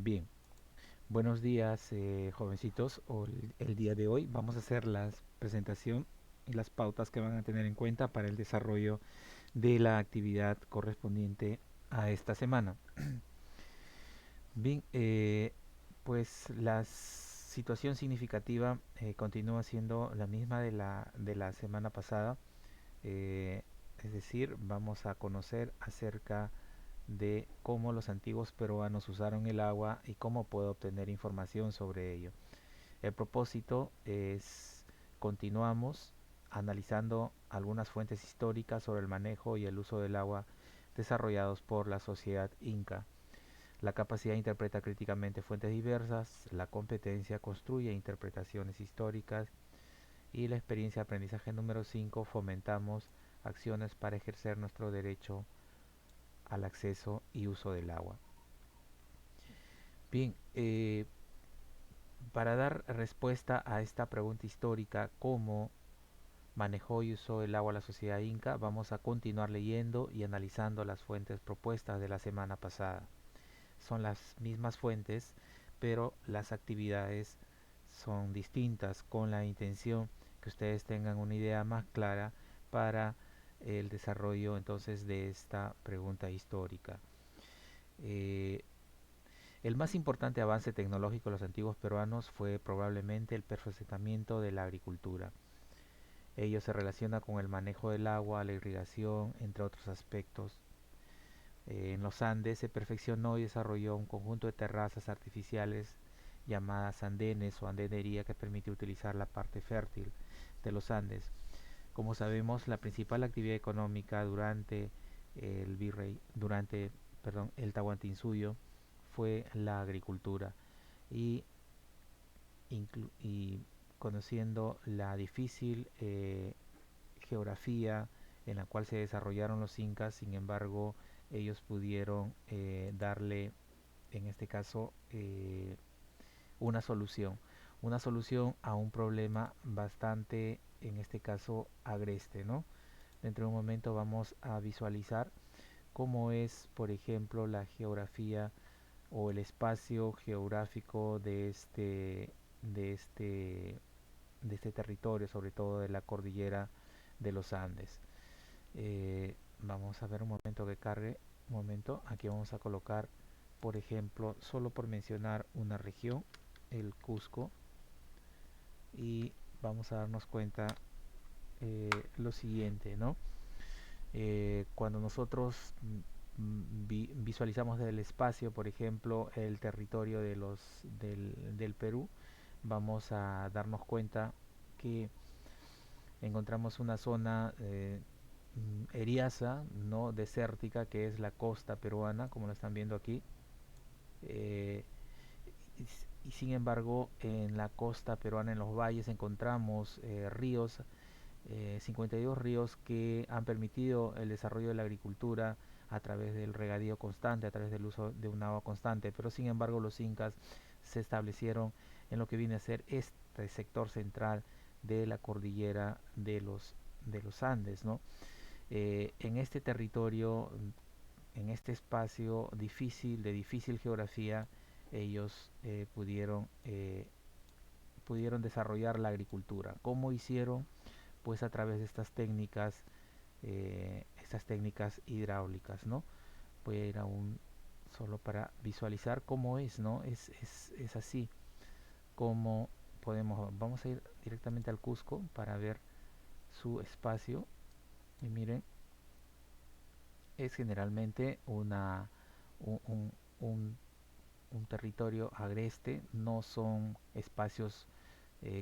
Bien, buenos días, jovencitos. El día de hoy vamos a hacer la presentación y las pautas que van a tener en cuenta para el desarrollo de la actividad correspondiente a esta semana. Bien, pues la situación significativa continúa siendo la misma de la semana pasada. eh, es decir, vamos a conocer acerca de cómo los antiguos peruanos usaron el agua y cómo puedo obtener información sobre ello. El propósito es continuamos analizando algunas fuentes históricas sobre el manejo y el uso del agua desarrollados por la sociedad inca. La capacidad interpreta críticamente fuentes diversas, la competencia construye interpretaciones históricas y la experiencia de aprendizaje número 5 fomentamos acciones para ejercer nuestro derecho al acceso y uso del agua. Bien, para dar respuesta a esta pregunta histórica, ¿cómo manejó y usó el agua la sociedad inca? Vamos a continuar leyendo y analizando las fuentes propuestas de la semana pasada. Son las mismas fuentes, pero las actividades son distintas con la intención que ustedes tengan una idea más clara para el desarrollo entonces de esta pregunta histórica. Eh, El más importante avance tecnológico de los antiguos peruanos fue probablemente el perfeccionamiento de la agricultura. Ello se relaciona con el manejo del agua, la irrigación, entre otros aspectos. En los Andes se perfeccionó y desarrolló un conjunto de terrazas artificiales llamadas andenes o andenería que permite utilizar la parte fértil de los Andes. Como sabemos, la principal actividad económica el virrey, durante el Tahuantinsuyo fue la agricultura y, y conociendo la difícil geografía en la cual se desarrollaron los incas. Sin embargo, ellos pudieron darle, en este caso, una solución, una solución a un problema bastante, en este caso, agreste, ¿no? Dentro de un momento vamos a visualizar cómo es, por ejemplo, la geografía o el espacio geográfico de este, de este territorio, sobre todo de la cordillera de los Andes. Vamos a ver un momento que cargue. Un momento, aquí vamos a colocar, por ejemplo, solo por mencionar una región, el Cusco, y vamos a darnos cuenta lo siguiente, ¿no? Cuando nosotros visualizamos del espacio, por ejemplo, el territorio del Perú, vamos a darnos cuenta que encontramos una zona eriaza, no desértica, que es la costa peruana, como lo están viendo aquí. Eh, y sin embargo, en la costa peruana, en los valles, encontramos ríos, 52 ríos que han permitido el desarrollo de la agricultura a través del regadío constante, a través del uso de un agua constante. Pero sin embargo, los incas se establecieron en lo que viene a ser este sector central de la cordillera de los Andes, ¿no? En este territorio, en este espacio difícil, de difícil geografía, ellos pudieron desarrollar la agricultura. ¿Cómo hicieron? Pues a través de estas técnicas hidráulicas, ¿no? Voy a ir a un solo para visualizar cómo es, ¿no? Es así como vamos a ir directamente al Cusco para ver su espacio y miren, es generalmente un, un, un, un territorio agreste, no son espacios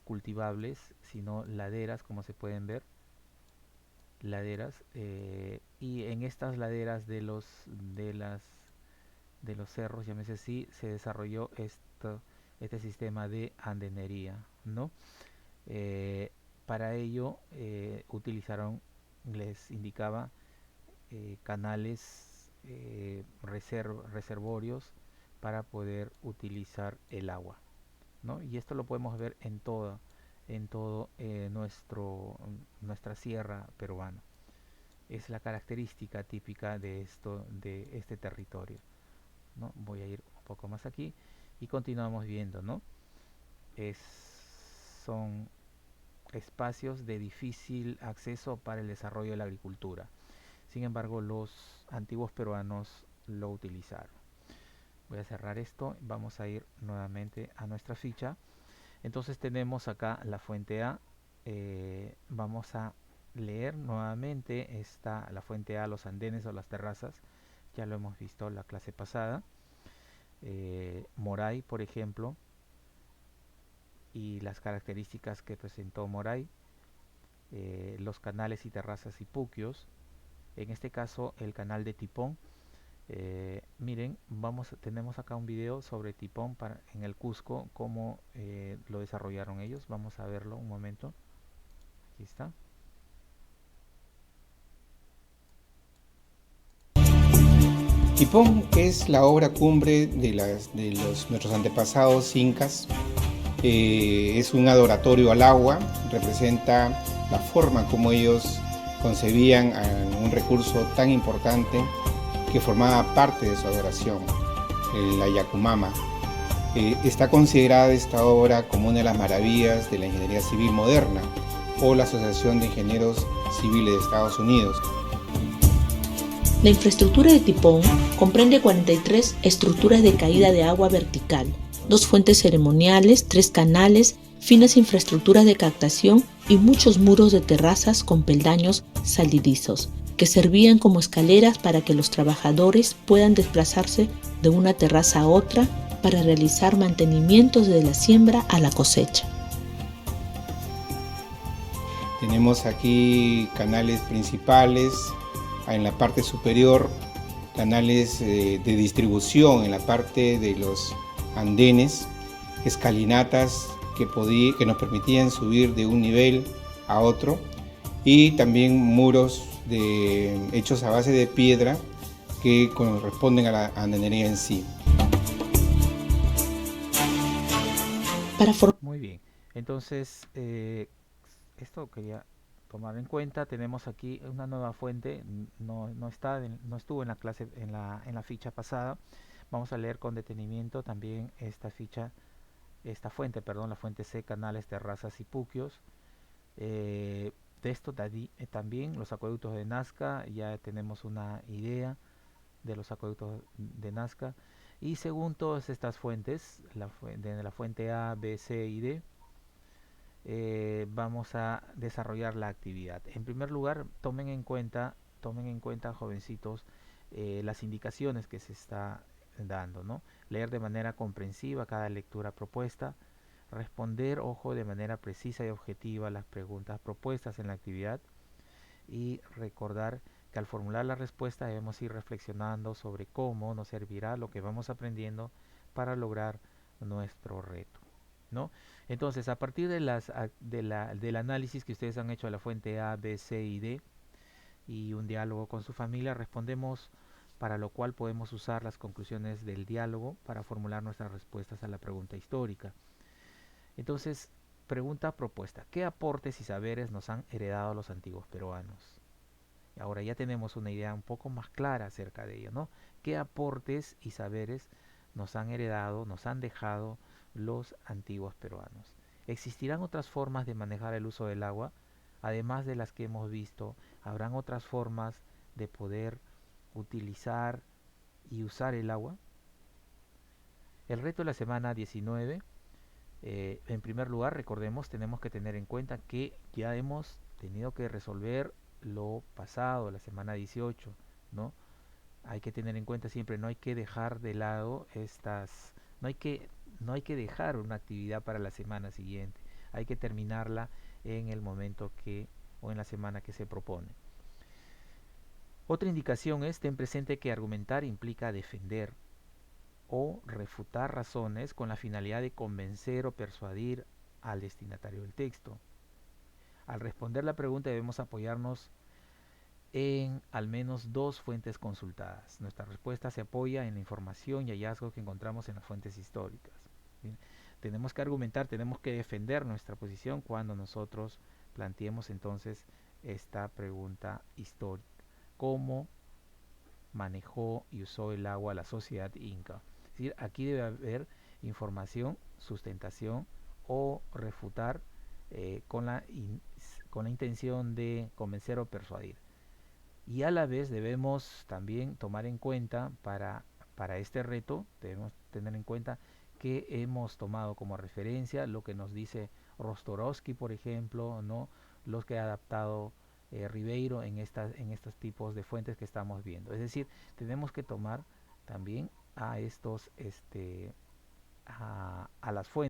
cultivables, sino laderas, como se pueden ver, laderas, y en estas laderas de los cerros, llámese así, se desarrolló este sistema de andenería, ¿no? Para ello utilizaron, les indicaba, canales, reservorios para poder utilizar el agua, ¿no? Y esto lo podemos ver en todo nuestra sierra peruana. Es la característica típica de este territorio, ¿no? Voy a ir poco más aquí y continuamos viendo, ¿no? Es, son espacios de difícil acceso para el desarrollo de la agricultura. Sin embargo, los antiguos peruanos lo utilizaron. Voy a cerrar esto, vamos a ir nuevamente a nuestra ficha. Entonces tenemos acá la fuente A. Vamos a leer nuevamente la fuente A, los andenes o las terrazas. Ya lo hemos visto en la clase pasada. Moray, por ejemplo, y las características que presentó Moray. Los canales y terrazas y puquios. En este caso, el canal de Tipón. Miren, tenemos acá un video sobre Tipón en el Cusco, cómo lo desarrollaron ellos. Vamos a verlo un momento. Aquí está. Tipón es la obra cumbre de nuestros antepasados incas. Es un adoratorio al agua, representa la forma como ellos concebían un recurso tan importante que formaba parte de su adoración, la Yacumama. Está considerada esta obra como una de las maravillas de la ingeniería civil moderna o la Asociación de Ingenieros Civiles de Estados Unidos. La infraestructura de Tipón comprende 43 estructuras de caída de agua vertical, 2 fuentes ceremoniales, 3 canales, finas infraestructuras de captación y muchos muros de terrazas con peldaños salidizos, que servían como escaleras para que los trabajadores puedan desplazarse de una terraza a otra para realizar mantenimientos desde la siembra a la cosecha. Tenemos aquí canales principales, en la parte superior, canales de distribución en la parte de los andenes, escalinatas que nos permitían subir de un nivel a otro, y también muros hechos a base de piedra que corresponden a la andenería en sí. Muy bien, entonces esto quería tomar en cuenta. Tenemos aquí una nueva fuente, no estuvo en la clase, en la ficha pasada. Vamos a leer con detenimiento también esta fuente, perdón, la fuente C, canales, terrazas y puquios. De esto también los acueductos de Nazca, ya tenemos una idea de los acueductos de Nazca. Y según todas estas fuentes, de la fuente A, B, C y D, vamos a desarrollar la actividad. En primer lugar, tomen en cuenta, jovencitos, las indicaciones que se está dando, ¿no? Leer de manera comprensiva cada lectura propuesta, responder, ojo, de manera precisa y objetiva las preguntas propuestas en la actividad, y recordar que al formular la respuesta debemos ir reflexionando sobre cómo nos servirá lo que vamos aprendiendo para lograr nuestro reto, ¿no? Entonces, a partir del análisis que ustedes han hecho de la fuente A, B, C y D y un diálogo con su familia, respondemos, para lo cual podemos usar las conclusiones del diálogo para formular nuestras respuestas a la pregunta histórica. Entonces, pregunta propuesta: ¿qué aportes y saberes nos han heredado los antiguos peruanos? Y ahora ya tenemos una idea un poco más clara acerca de ello, ¿no? ¿Qué aportes y saberes nos han heredado, nos han dejado los antiguos peruanos? ¿Existirán otras formas de manejar el uso del agua? Además de las que hemos visto, ¿habrán otras formas de poder utilizar y usar el agua? El reto de la semana 19, en primer lugar, recordemos, tenemos que tener en cuenta que ya hemos tenido que resolver lo pasado, la semana 18, ¿no? Hay que tener en cuenta siempre, no hay que dejar de lado no hay que, no hay que dejar una actividad para la semana siguiente, hay que terminarla en el momento o en la semana que se propone. Otra indicación es: ten presente que argumentar implica defender o refutar razones con la finalidad de convencer o persuadir al destinatario del texto. Al responder la pregunta debemos apoyarnos en al menos 2 fuentes consultadas. Nuestra respuesta se apoya en la información y hallazgos que encontramos en las fuentes históricas. Bien, tenemos que argumentar, tenemos que defender nuestra posición cuando nosotros planteemos entonces esta pregunta histórica: ¿cómo manejó y usó el agua la sociedad inca? decir, aquí debe haber información, sustentación o refutar con la intención de convencer o persuadir. Y a la vez debemos también tomar en cuenta para este reto, debemos tener en cuenta que hemos tomado como referencia lo que nos dice Rostorowski, por ejemplo, ¿no? Los que ha adaptado Ribeiro en estos tipos de fuentes que estamos viendo. Es decir, tenemos que tomar también a estos a las fuentes